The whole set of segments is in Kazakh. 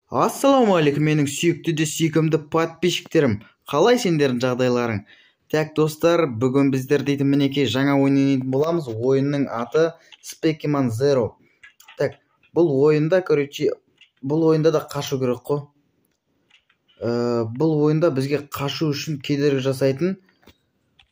Ассалаумағалейкум, менің сүйікті де сүйкімді подписчиктерім. Қалай сендердің жағдайларың? Так, достар, бүгін біздер дейтін мінекей жаңа ойын ойнайтын боламыз. Ойынның аты Specman Zero. Так, бұл ойында да қашу керек қой. Бұл ойында бізге қашу үшін кедергі жасайтын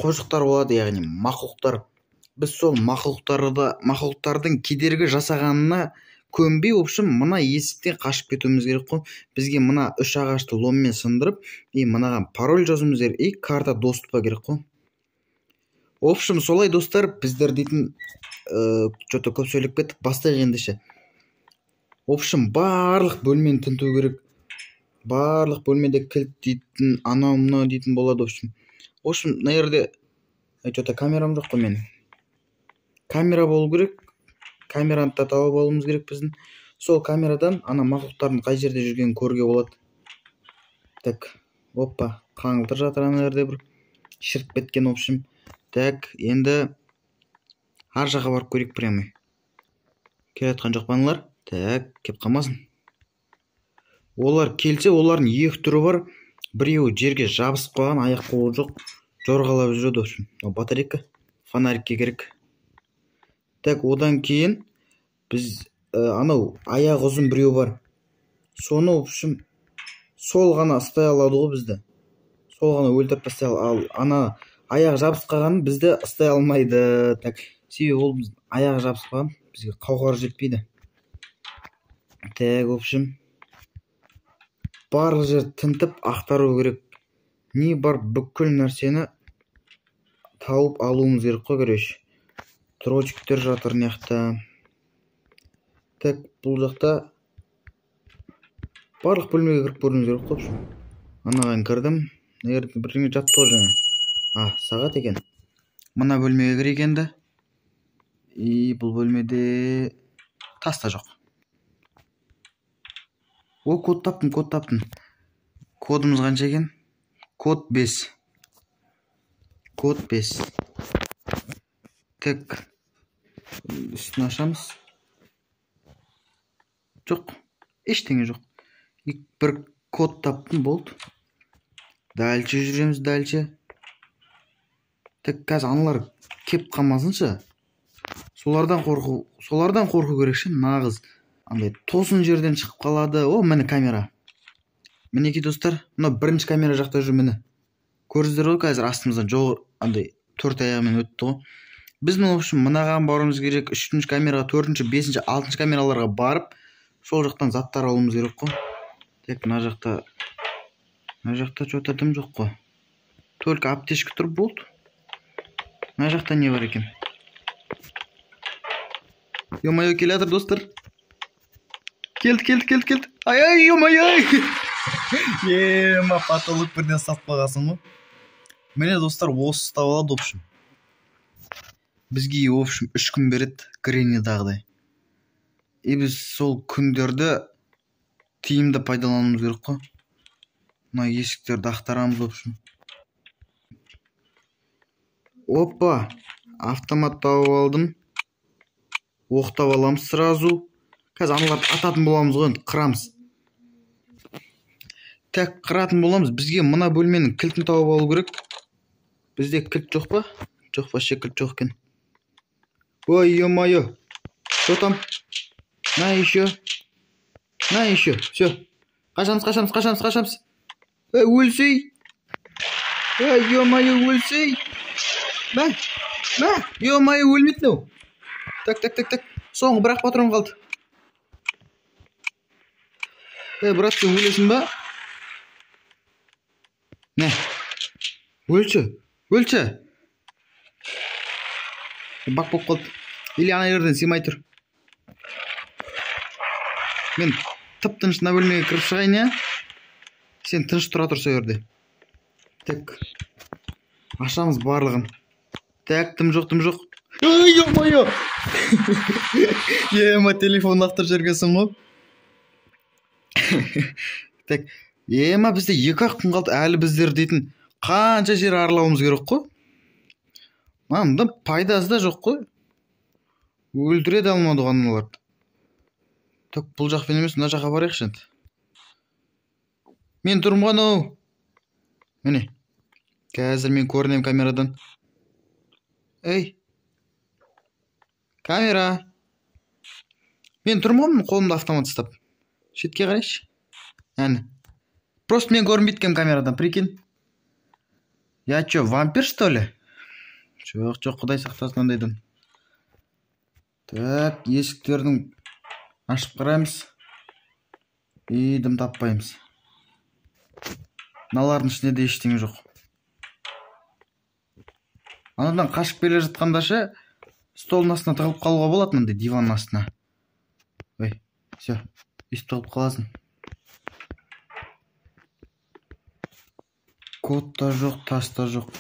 қожықтар болады, яғни мақұлықтар. Біз сол мақұлықтардың кедергі жасағанына көнбей, мына есіктен қашып кетуіміз керек қой. Бізге мына үш ағашты ломмен сындырып, мынаған пароль жазуымыз керек, карта доступа керек қой. Солай, достар, біздер дейтін что-то көп сөйлеп кеттік, бастайық ендеше. Барлық бөлмені тінту керек. Барлық бөлмеде кілт дейтін, анау-мынау дейтін болады. Мына жерде что-то камерам жоқ қой менің. Камера болу керек. Камераны да тауып алуымыз керек біздің. Сол камерадан ана мақұлықтардың қай жерде жүргенін көруге болады. Так, оппа, қаңылтыр жатыр ана жерде бір шіріп кеткен. Так, енді ар жаққа барып көрейік прямо. Келе жатқан жоқ балалар. Так, кеп қалмасын. Олар келсе, олардың екі түрі бар. Біреуі жерге жабысып қалған, аяқ қолы жоқ, жорғалап жүреді. Батарейка, фонарикке керек. Так, одан кейін біз анау аяқ ұзын біреу бар. Соны сол ғана ұстай алады ғой бізді. Сол ғана өлтіріп тастай алады. Ана аяқ жабысып қалғанын бізді ұстай алмайды. Так, себебі ол аяқ жабысып қалған, бізге қауқар жетпейді. Так, барлық жер тінтіп ақтару керек. Не бар, бүкіл нәрсені тауып алуымыз керек қой, короче. Дротиктер жатыр неқта. Так, бұл жақта барлық бөлмеге кіріп көруіміз керек қой. Анаған кірдім. Бірдеңе жатты ғой жаңа. Сағат екен. Мына бөлмеге кірейік енді. Бұл бөлмеде тас та жоқ. Код таптым. Кодымыз қанша екен? Код 5. Код 5. Так, үстін ашамыз. Жоқ, ештеңе жоқ. Бір код таптым, болды. Дальше жүреміз, дальше. Так, қазір аналар кеп қалмасыншы. Солардан қорқу керек ше, нағыз. Андай тосын жерден шығып қалады. Міне камера. Мінекей, достар, мына бірінші камера жақта жүр, міне. Көрдіңіздер ғой, қазір астымыздан жоғыр, андай 4 аяғымен өтті ғой. Біз мынаған баруымыз керек, 3-ші камераға, 4-ші, 5-ші, 6-ші камераларға барып, сол жақтан заттар алуымыз керек қой. Так, мына жақта что-то дым жоқ қой. Только аптечка тұр, болды. Мына жақта не бар екен? Ё-моё, келатыр, достар. Келді. Ай, ё-моё. Потолок бірден сатып қалғасын ғой. Міне, достар, осы ұстап алады, Бізге, 3 күн береді, гренидағыдай. Біз сол күндерді тиімді пайдалануымыз керек қой. Мына есіктерді ақтарамыз, Опа, автомат тауып алдым. Оқтап аламыз сразу. Қазір аналарды ататын боламыз ғой, қырамыз. Так, қыратын боламыз. Бізге мына бөлменің кілтін тауып алу керек. Бізде кілт жоқ па? Жоқ па, кілт жоқ екен. Ой, ё-моё. Что там? На еще. Все. Қашамыз. Өлсей. Ё-моё, өлсей. Ба. Ё-моё, өлмейді нау. Так. Соңғы бірақ патрон қалды. Брат, сен өлесің ба? Не? Өлші. Бақ болып қалды. Или ана жерден симай тұр. Мен тып-тыныш бөлмеге кіріп шығайын, Сен тыныш тұра тұр сол жерде. Так. Ашамыз барлығын. Так, тым жоқ. Ой, ё-моё. Телефон ақтыр жергесің ғой. Так, бізде 2 күн қалды, әлі біздер дейтін қанша жер аралауымыз керек қой. Мұнда пайдасы да жоқ қой. Өлтіре де алмады ғаналарды. Так, бұл жақпен емес, мына жаққа барайықшы енді. Мен тұрмын ау. Міне. Қазір мен көрінем камерадан. Ей. Камера. Мен тұрмын, қолымда автомат ұстап. Шетке қарайшы. Әні. Просто мен көрінбейді екенмін камерадан, прикинь. Я чё, вампир, что ли? Жоқ, құдай сақтасын ондайдан. Так, есіктердің ашып қараймыз. Дым таппаймыз. Мыналардың ішінде де ештеңе жоқ. Анадан қашып келе жатқанда ше, столдың астына тығылып қалуға болады, мындай диванның астына. Ой, все, өйстіп тығылып қаласың. Код та жоқ, тас та жоқ.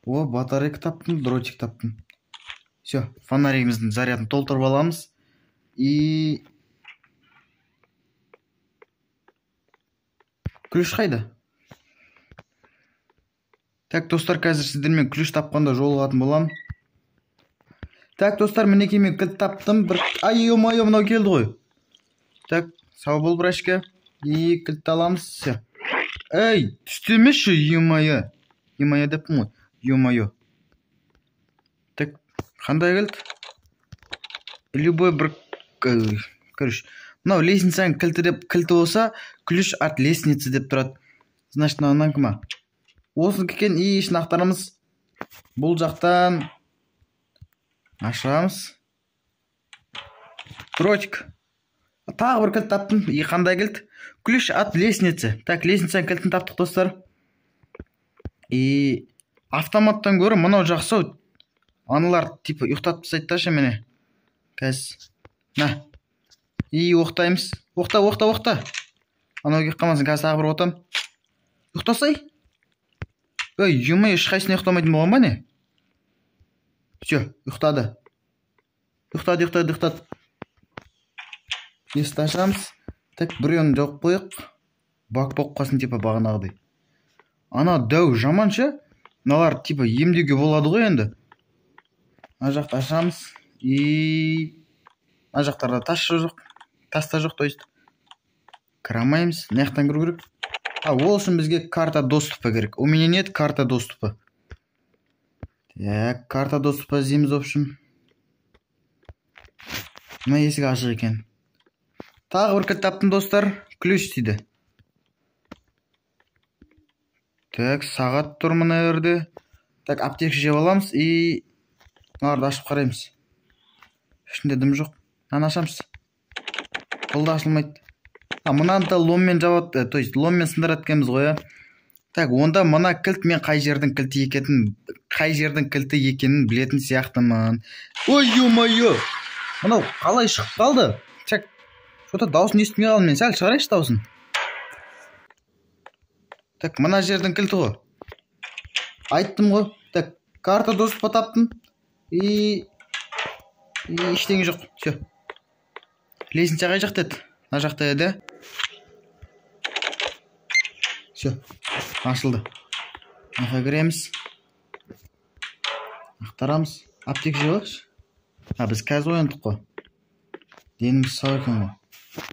О, батарейка таптым, дротик таптым. Все, фонаригіміздің зарядын толтырып аламыз. И ключ қайда? Так, достар, қазір сіздермен ключ тапқанда жолығатын болам. Так, достар, мінекей мен кілт таптым. Ай, ё-моё, мынау келді ғой. Так, сау бол, брашка. И кілт аламыз. Все. Эй, түсті емеші, ё-моё. Ё-моё деппін ғой. Ё-моё. Так, қандай кілт? Любой бір... Короче, мынау лестницаның кілті деп кілті болса, ключ от лестницы деп тұрады. Значит, мынауынан кіма? Осын кекен ешін ақтарамыз. Бұл жақтан ашамыз. Дротик. Тағы бір кілт таптым. И қандай кілт? Ключ от лестницы. Так, лестницаның кілтін таптық, достар. И автоматтан көрі мынау жақсы. Аналар типа ұйықтатып тастайды ташы мені. Қазір. На. И оқтаймыз. Оқта. Анау кеп қалмасын, қазір тағы бір отам. Ұйықтасай. Ой, ё-моё, ешқайсыны ұйықтамайтын болған ба не? Все, ұйықтады. Ұйықтады. Есікті ашамыз. Так, біреуін жоқ қойық. Бак болып қалсын, типа бағанағыдай. Ана дәу жаманшы. Мыналар типа емдеуге болады ғой енді. Ана жақты ашамыз. И ана жақтарда тас та жоқ, то есть. Кірамаймыз. Мына жақтан кіру керек. Ол үшін бізге карта доступа керек. У меня нет карта доступа. Так, карта доступа іздейміз, в общем. Мына есік ашық екен. Тағы бір кілт таптым, достар. Ключ дейді. Так, сағат тұр мына жерде. Так, аптека жеп аламыз и мыналарды ашып қараймыз. Ішінде дым жоқ. Мынаны ашамыз. Бұл да ашылмайды. Мынаны да ломмен жабады, то есть ломмен сындырады екенбіз ғой. Так, онда мына кілт мен қай жердің кілті екенін білетін сияқтымын. Ой, ё-моё! Мынау қалай шығып қалды? Чак, что-то дауысын естімей қалдым мен. Сәл шығарайшы дауысын. Так, мына жердің кілті ғой. Айттым ғой. Так, карта доступа таптым. И ештеңе жоқ. Все. Лестница қай жақта еді? Мына жақта еді. Все, ашылды. Мынаға кіреміз. Ақтарамыз. Аптек жеп алайықшы. Біз қазір ояндық қой. Деніміз сау екен ғой.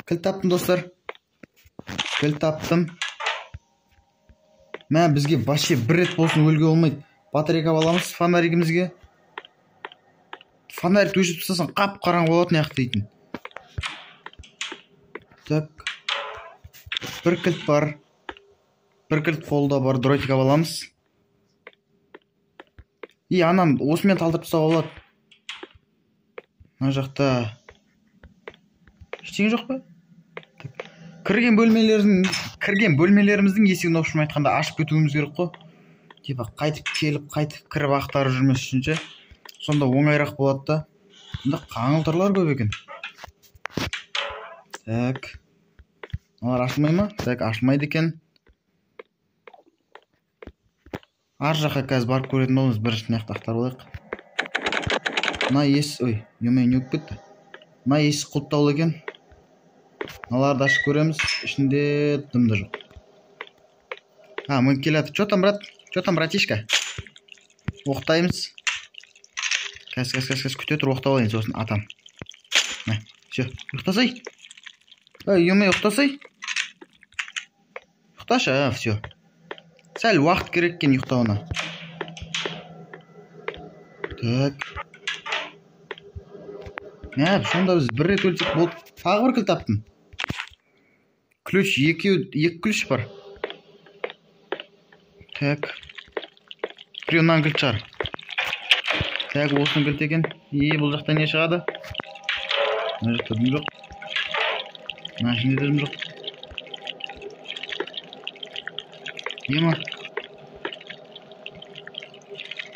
Кілт таптым, достар. Кілт таптым. Бізге башы бір рет болсын өлге болмайды. Батарейка аламыз фонаригімізге. Фонарик өшіп тастасаң қап қараңғы болатын яқты дейтін. Так. Бір кілт бар. Бір кілт қолда бар, дротик аламыз. И анам осымен талдырып тастауға болады. Мына жақта ештеңе жоқ па? Кірген бөлмелеріміздің есігін общем айтқанда ашып кетуіміз керек қой. Типа қайтып келіп, қайтып кіріп ақтарып жүрмес үшінші. Сонда оңайрақ болады да. Мұнда қаңылтырлар көп екен. Так. Олар ашылмай ма? Так, ашылмайды екен. Ар жаққа қазір барып көретін болыңыз, бірінші мына жақта ақтарып алайық. Мына есік, ой, ё-моё, не өтіп кетті. Мына есік құлыптаулы екен. Мыналарды ашып көреміз, ішінде дымды жоқ. Мың келеді. Чё там, брат? Чё там, братишка? Оқтаймыз. Күте тұр, оқтап алайын, сосын атам. Все, ұйықтасай. Ой, ё-моё, ұйықтасай. Ұйықташы, все. Сәл уақыт керек екен ұйықтауына. Так. Сонда біз бір рет өлсек болды. Тағы бір кілт таптым. Ключ, екі ключ бар. Так. Біреуінен кілт шығар. Так, осының кілт екен. Бұл жақта не шығады? Мына жақта дым жоқ. Мына ішінде дым жоқ. Ема.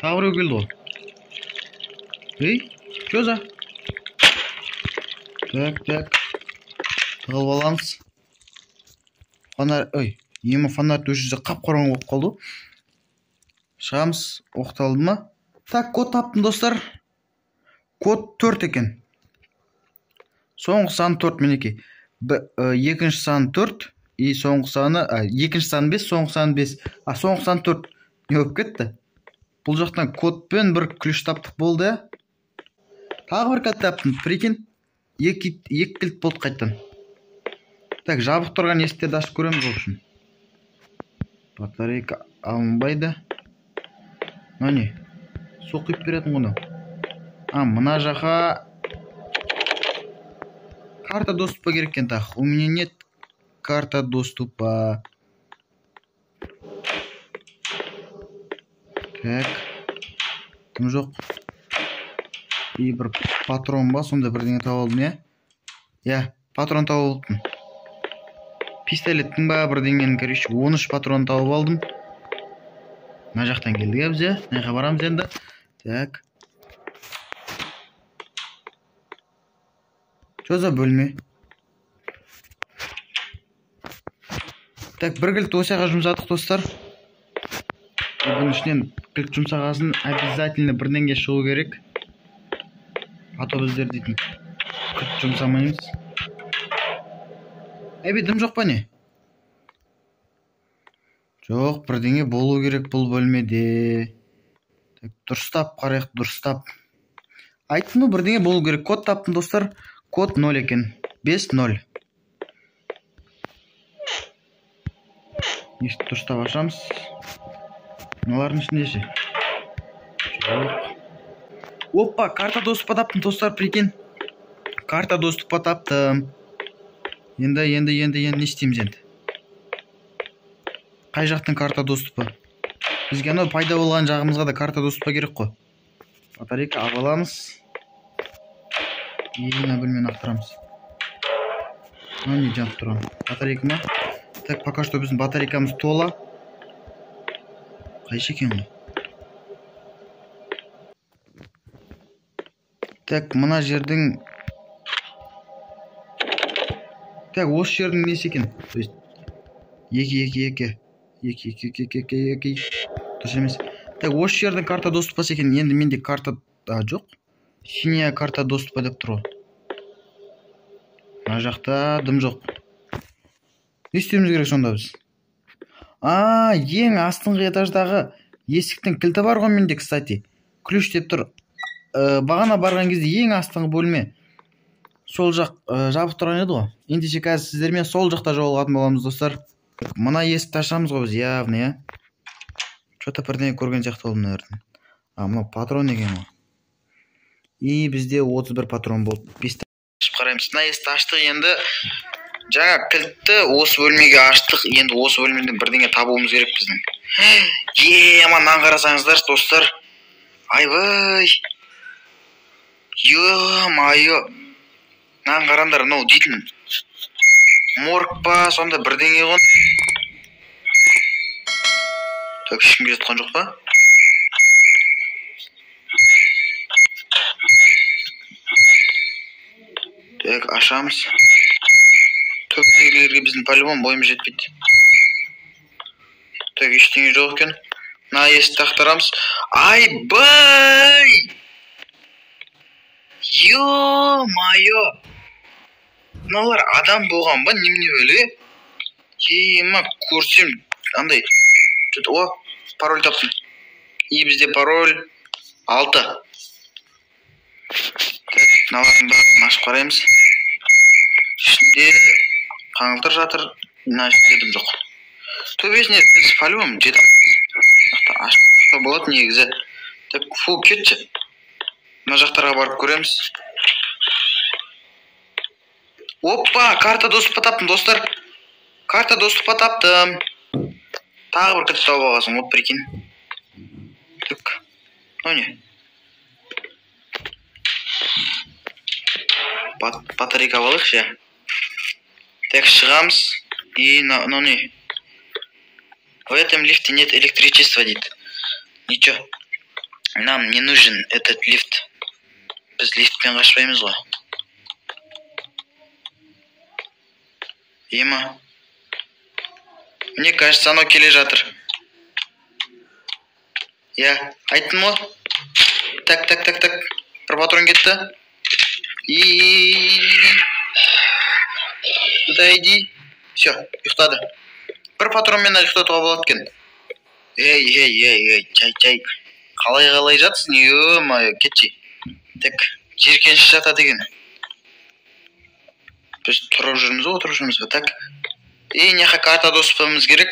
Тағы біреу келді ғой. Чё за? Так. Тығылып аламыз. Фонарь, ема фонарь өшізе қап-қараңғы болып қалды. Шығамыз, оқталды ма? Так, код таптым, достар. Код 4 екен. Соңғы сан 4 мінеке. Екінші сан 4, соңғы саны, екінші сан 5, соңғы сан 5. Соңғы сан 4 не болып кетті? Бұл жақтан кодпен бір ключ таптық болды. Тағы бір код таптым, прикинь. Екі кілт болды қайттан. Так, жабық тұрған есіктерді ашып көреміз ол үшін. Батарейка алынбайды. Не? Су құйып беретін ғына. Мына жаққа карта доступа керек екен. Так, у меня нет карта доступа. Так. Тым жоқ. Бір патрон ба, сонда бірдеңе тауып алдым, патрон тауып алдым. Пистолеттің ба, бірдеңенің, 13 патрон тауып алдым. Мына жақтан келдік біз, неға барамыз енді. Так. Что за бөлме? Так, бір кілт осыға жұмсадық, достар. Бұның ішінен кілт жұмсағасын обязательно бірдеңге шығу керек. Ато біздер дейтін кілт жұмсамаймыз. Дым жоқ па не? Жоқ, бірдеңе болу керек бұл бөлмеде. Дұрыстап қарайық, дұрыстап. Айттым, бірдеңе болу керек. Код таптым, достар. Код 0 екен. 5-0. Нешті дұрыстап ашамыз. Мыналардың ішінде ше. Жоқ. Опа, карта доступа таптым, достар, прикинь. Карта доступа таптым. Енді не істейміз енді? Қай жақтың карта доступа? Бізге пайда болған жағымызға да карта доступа керек қой. Батарейка аламыз. Мына бөлмені ақтырамыз. Не жанып тұрған? Батарейка ма? Так, пока что біздің батарейкамыз тола. Қайшы екен ғой? Так, мына жердің... Так, осы жердің несі екен? Екі. Дұрыс емес. Так, осы жердің карта доступасы екен. Енді менде карта жоқ. Синяя карта доступа деп тұр. Мына жақта дым жоқ. Не істеуіміз керек сонда біз? Ең астыңғы этаждағы есіктің кілті бар ғой менде, кстати. Ключ деп тұр. Бағана барған кезде ең астыңғы бөлме сол жақ жабық тұрған еді ғой. Ендеше қазір сіздермен сол жақта жолығатын боламыз, достар. Мына есікті ашамыз ғой біз, явно, Что-то бірдеңе көрген сияқты болдым, наверное. Мына патрон екен ғой. Бізде 31 патрон болды. 5 ашып қараймыз. Мына есікті аштық енді. Жаңа кілтті осы бөлмеге аштық. Енді осы бөлмеден бірдеңе табуымыз керек біздің. Аман қарасаңыздар, достар. Айбай. Ё-майо. Қараңдар, дейтін. Морг па, сонда бірдеңе ғой. Так, ешкімге жатқан жоқ па? Так, ашамыз. Төктегілерге біздің по-любому бойымыз жетпейді. Так, ештеңе жоқ екен. Мына есікті ақтарамыз. Айбай! Ё-майо! Мыналар адам болған ба, немене өлі? Көрсем, андай. Пароль таптым. Бізде пароль 6. Мыналардың барлығын ашып қараймыз. Ішінде қаңылтыр жатыр. Мына ішінде дым жоқ. төбесіне біз по-любому жетеміз. Ашса болады негізі. Так, фу, кетші. Мына жақтарға барып көреміз. Оппа, карта достыққа таптым, достар. Карта достыққа таптым. Тағы бір кітап тауып алғансың, вот прикинь. Так, о не? Батарейка алайықшы. Так, шығамыз. И, ну не. В этом лифте нет электричества, дейді. Ничего. Нам не нужен этот лифт. Біз лифтпен қашпаймыз ғой. Ема. Мне кажется, анау келе жатыр. Я, айттым ғой. Так. Бір патрон кетті. И... Туда иди. Все, ұйықтады. Бір патронмен ұйықтатуға болады екен. Ей, чай. Қалай жатсың? Ё-мое, кетші. Так, жеркенші жатады екен. Біз тұрып жүрміз ғой, отырып жүрміз ғой. Так. И неқа карта достықпамыз керек.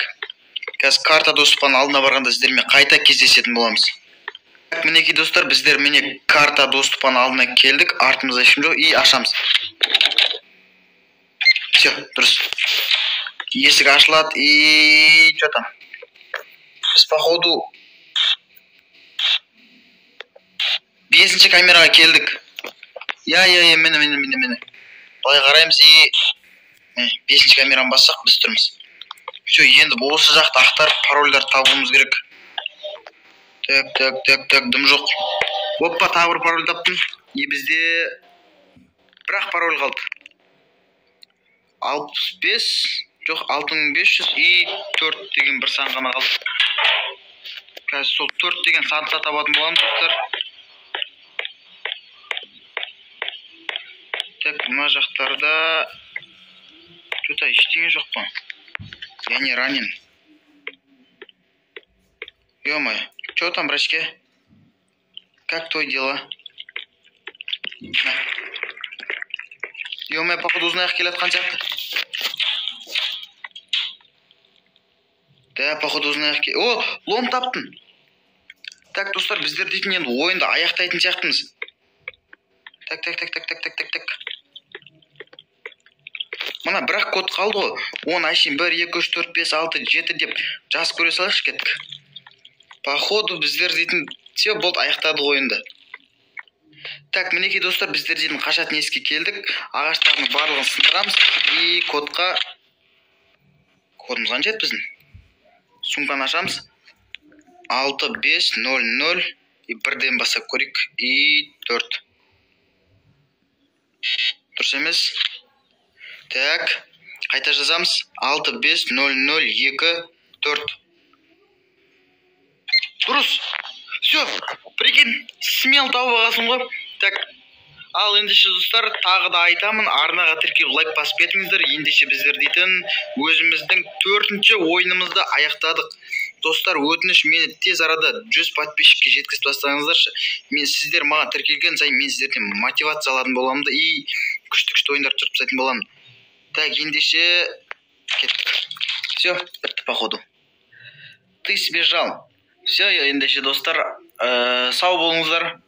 Қазір карта достықпаның алдына барғанда сіздермен қайта кездесетін боламыз. Так, мінекей достар, біздер міне карта достықпаның алдына келдік. Артымызда ешкім жоқ. И ашамыз. Все, дұрыс. Есік ашылады. И что там? Біз походу 5-ші камераға келдік. Я, мені. Былай қараймыз. И 5-ші камераны бассақ біз тұрмыз. Все, енді осы жақты ақтарып парольдар табуымыз керек. Так, дым жоқ. Оппа, тағы бір пароль таптым. И бізде бірақ пароль қалды. 65, жоқ 6500 и 4 деген бір сан ғана қалды. Қазір сол 4 деген санды табатын боламыз, достар. Так, мына жақтарда что-то ештеңе жоқ қой. Я не ранен. Ё-моё, что там, братишка? Как твои дела? Ё-моё, походу узнай келе жатқан сияқты. Да, походу узнай келе. О, лом таптым. Так, достар, біздер дейтін енді ойынды аяқтайтын сияқтымыз. Так. Мына бірақ код қалды ғой. 10 айшын 1, 2, 3, 4, 5, 6, 7 деп жазып көре салайықшы, кеттік. Походу біздер дейтін все болды, аяқтады ойынды. Так, мінекей достар, біздер дейтін қашатын есікке келдік. Ағаштардың барлығын сындырамыз. И кодқа... Кодымыз қанша еді біздің? Сумканы ашамыз. 6500 и 1-ден басып көрейік. И 4. Дұрыс емес. Так, қайта жазамыз. 650024. Дұрыс. Все, прикинь, смел тауып алғансың ғой. Так, ал ендеше достар, тағы да айтамын, арнаға тіркеліп лайк басып кетіңіздер. Ендеше біздер дейтін өзіміздің 4-ші ойынымызды аяқтадық. Достар, өтініш, мені тез арада 100 подписчикке жеткізіп тастаңыздаршы. Мен сіздер маған тіркелген сайын мен сіздерден мотивация алатын боламын и күшті ойындар түсіріп тастайтын боламын. Так, ендеше кеттік. Все, бітті походу. Ты сбежал. Все, ендеше достар, сау болыңыздар.